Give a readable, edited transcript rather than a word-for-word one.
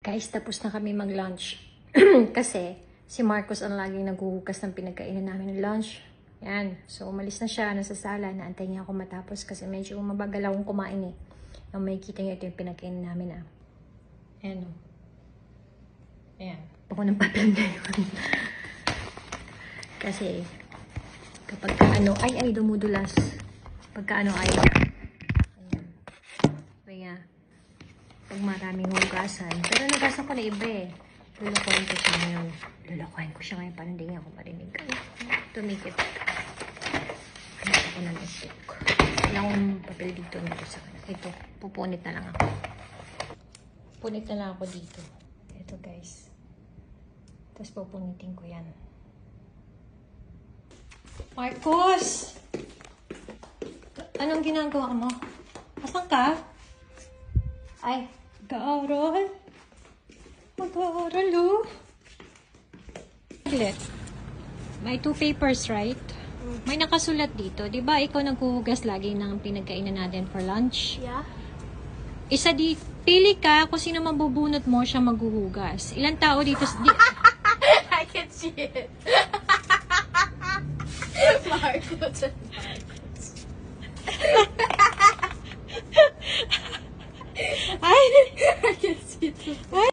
Guys, tapos na kami mag-lunch. Kasi, si Marcos ang laging naghuhugas ng pinagkainan namin ng lunch. Yan. So, umalis na siya. Nasa sala. Naantay niya ako matapos kasi medyo mabagal akong kumain eh. Yung may kita niyo ito yung pinagkainan namin ah. Ayan o. Ayan. Ako ng papel na yun. Kasi, kapag ano, ay, dumudulas. Pagka ano, ay. Ayan. Kaya, pag maraming hugasan. Pero nagasan ko na iba eh. Lulakuhin ko siya ngayon. Para hindi niya ako marinig. Tumikip. Hanap ako ng notebook. Wala akong papel dito nito sa kanan. Ito, pupunit na lang ako. Punit na lang ako dito. Ito guys. Tapos pupunitin ko yan. Marcos! Anong ginagawa mo? Asan ka? Ay, mag-aaral. Mag-aaral, oh. May 2 papers, right? May nakasulat dito. Di ba ikaw naghuhugas lagi ng pinagkainan natin for lunch? Yeah. Isa pili ka kung sino mabubunot mo siya maghuhugas. Ilang tao dito? I can see it. Marcos and Marcos. Ay! I can see it.